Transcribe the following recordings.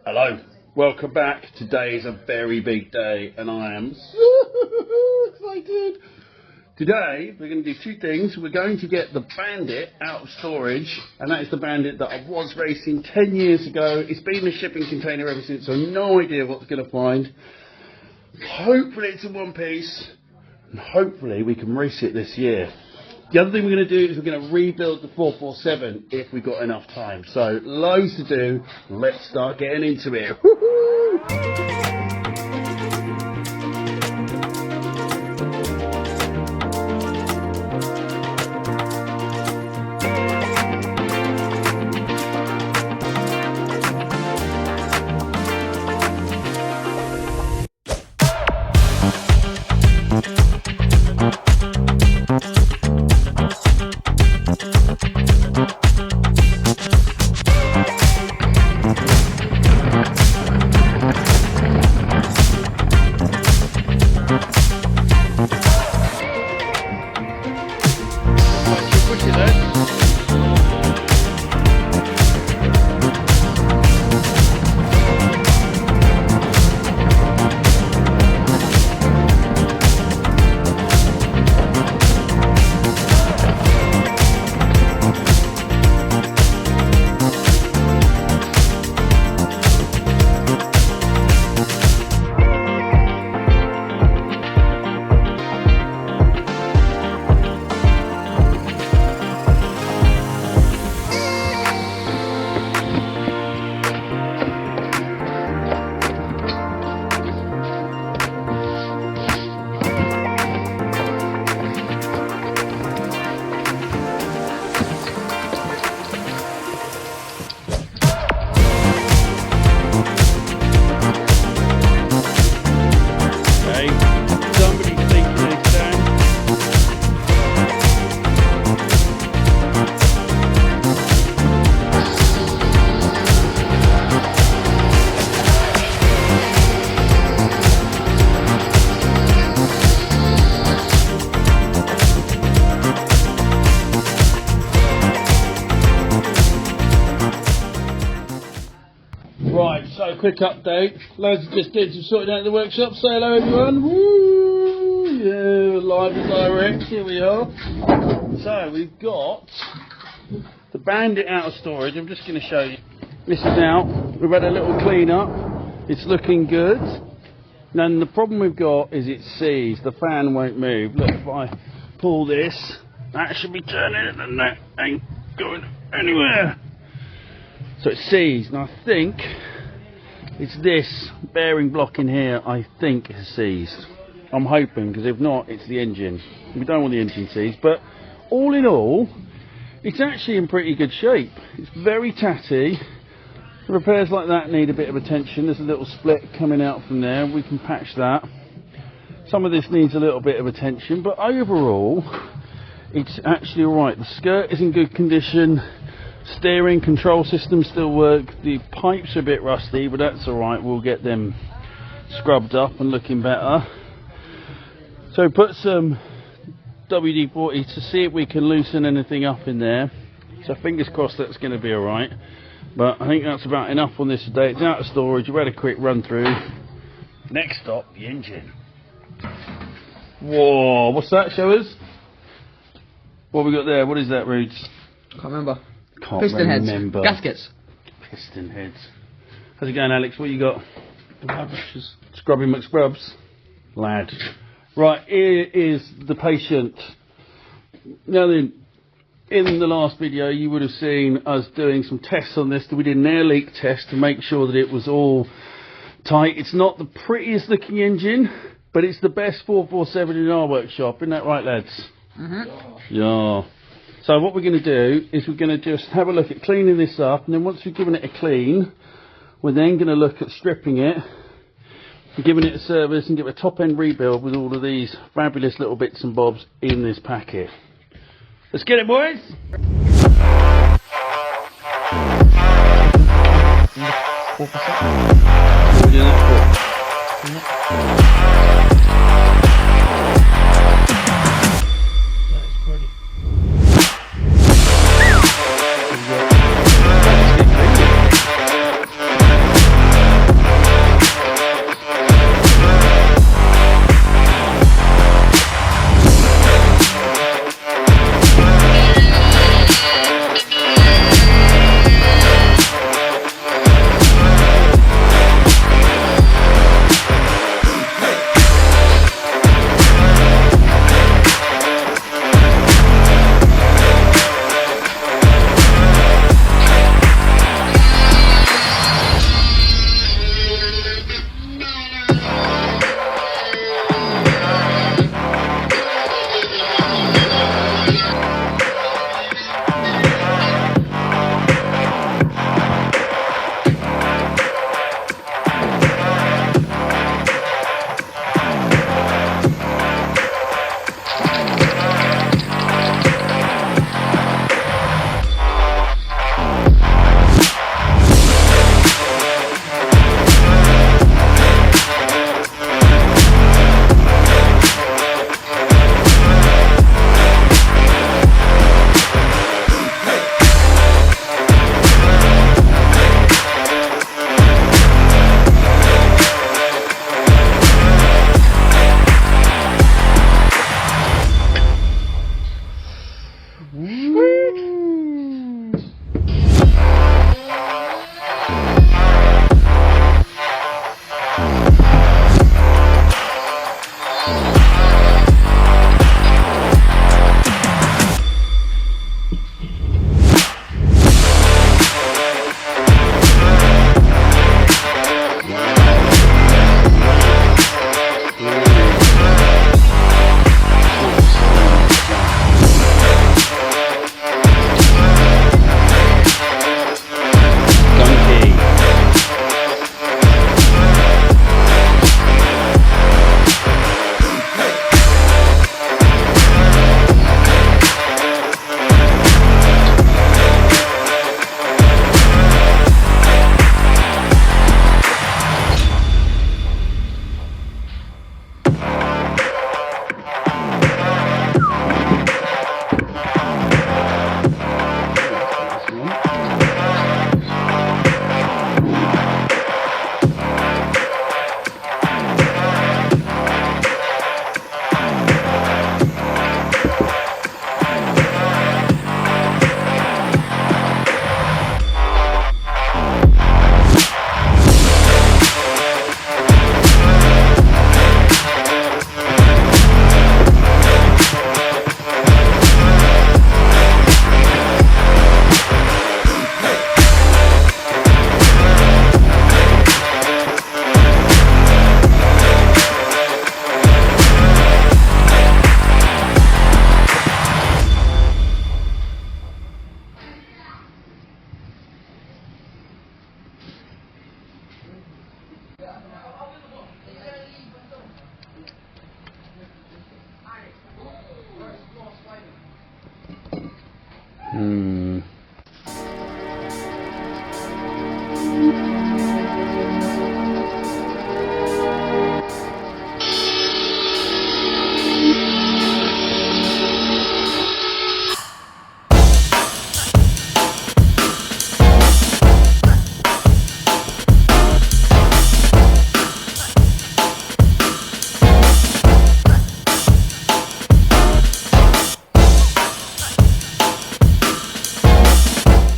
Hello, welcome back. Today is a very big day and I am so excited. Today we're going to do two things. We're going to get the Bandit out of storage, and that is the Bandit that I was racing 10 years ago. It's been in a shipping container ever since, so no idea what it's going to find. Hopefully it's in one piece and hopefully we can race it this year. The other thing we're going to do is we're going to rebuild the 447 if we've got enough time. So, loads to do. Let's start getting into it. Woo-hoo! Right, so quick update. Lads just did some sorting out in the workshop. Say hello everyone. Woo! Yeah, live and direct. Here we are. So we've got the Bandit out of storage. I'm just going to show you. This is out. We've had a little clean up. It's looking good. Then the problem we've got is it's seized. The fan won't move. Look, if I pull this, that should be turning and that ain't going anywhere. So it's seized, and I think it's this bearing block in here, I think, is seized. I'm hoping, because if not, it's the engine. We don't want the engine seized, but all in all, it's actually in pretty good shape. It's very tatty. Repairs like that need a bit of attention. There's a little split coming out from there. We can patch that. Some of this needs a little bit of attention, but overall, it's actually alright. The skirt is in good condition. Steering control system still work. The pipes are a bit rusty, but that's alright. We'll get them scrubbed up and looking better. So put some WD-40 to see if we can loosen anything up in there. So fingers crossed that's going to be alright. But I think that's about enough on this today. It's out of storage. We've had a quick run through. Next stop, the engine. Whoa, what's that? Show us. What have we got there? What is that, Roots? Can't remember. Piston heads. Gaskets. Piston heads. How's it going, Alex? What you got? The wire brushes. Scrubby McScrubs. Lad. Right, here is the patient. Now then, in the last video you would have seen us doing some tests on this. We did an air leak test to make sure that it was all tight. It's not the prettiest looking engine, but it's the best 447 in our workshop. Isn't that right, lads? Mm-hmm. Yeah. So what we're going to do is we're going to just have a look at cleaning this up, and then once we've given it a clean, we're then going to look at stripping it, giving it a service, and give it a top end rebuild with all of these fabulous little bits and bobs in this packet. Let's get it, boys! What are we doing that for?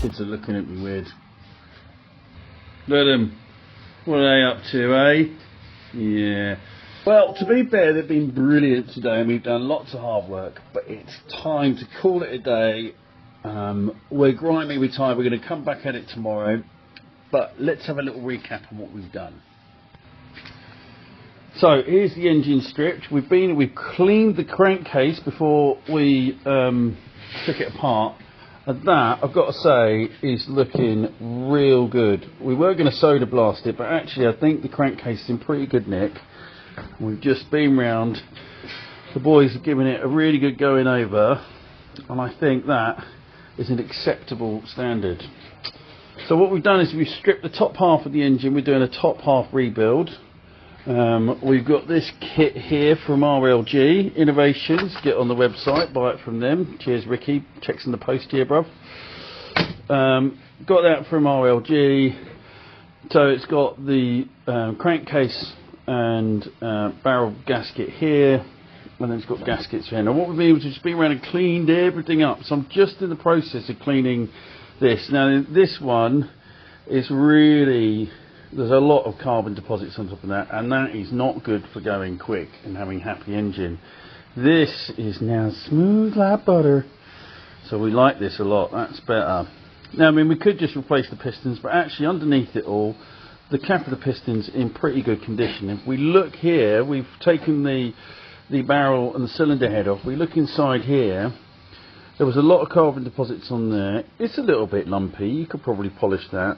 Kids are looking at me weird. Look at them. What are they up to, eh? Yeah. Well, to be fair, they've been brilliant today and we've done lots of hard work, but it's time to call it a day. We're grimy, we're tired, we're going to come back at it tomorrow, but let's have a little recap on what we've done. So here's the engine stripped. We've cleaned the crankcase before we took it apart. And that, I've got to say, is looking real good. We were going to soda blast it, but actually I think the crankcase is in pretty good nick. We've just been round. The boys have given it a really good going over, and I think that is an acceptable standard. So what we've done is we've stripped the top half of the engine. We're doing a top half rebuild. We've got this kit here from RLG Innovations. Get on the website, buy it from them. Cheers, Ricky. Checks in the post here, bruv. Got that from RLG. So it's got the crankcase and barrel gasket here, and then it's got gaskets here. Now what we've been able to just been around and cleaned everything up. So I'm just in the process of cleaning this. Now this one is really, there's a lot of carbon deposits on top of that, and that is not good for going quick and having happy engine. This is now smooth like butter, so we like this a lot. That's better. Now I mean, we could just replace the pistons, but actually underneath it all, the cap of the piston's in pretty good condition. If we look here, we've taken the barrel and the cylinder head off. We look inside here, there was a lot of carbon deposits on there. It's a little bit lumpy, you could probably polish that,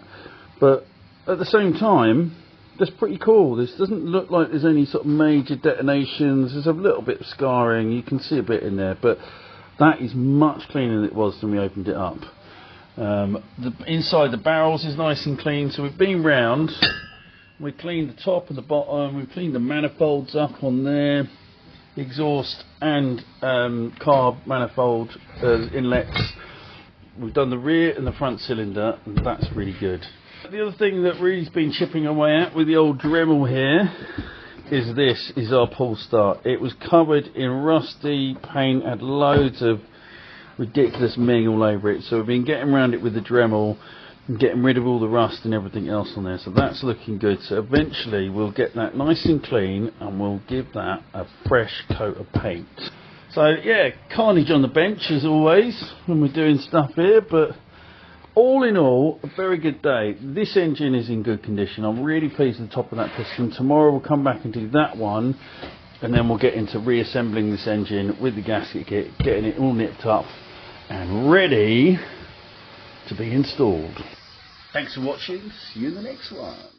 but at the same time, that's pretty cool. This doesn't look like there's any sort of major detonations. There's a little bit of scarring, you can see a bit in there, but that is much cleaner than it was when we opened it up. The inside the barrels is nice and clean, so we've been round, we cleaned the top and the bottom, we've cleaned the manifolds up on there, exhaust and carb manifold inlets. We've done the rear and the front cylinder, and that's really good. The other thing that really's been chipping away at with the old Dremel here is our pull start. It was covered in rusty paint, had loads of ridiculous ming all over it, so we've been getting around it with the Dremel and getting rid of all the rust and everything else on there, so that's looking good. So eventually we'll get that nice and clean and we'll give that a fresh coat of paint. So yeah, carnage on the bench as always when we're doing stuff here, but all in all, a very good day. This engine is in good condition. I'm really pleased with the top of that piston. Tomorrow we'll come back and do that one, and then we'll get into reassembling this engine with the gasket kit, getting it all nipped up and ready to be installed. Thanks for watching. See you in the next one.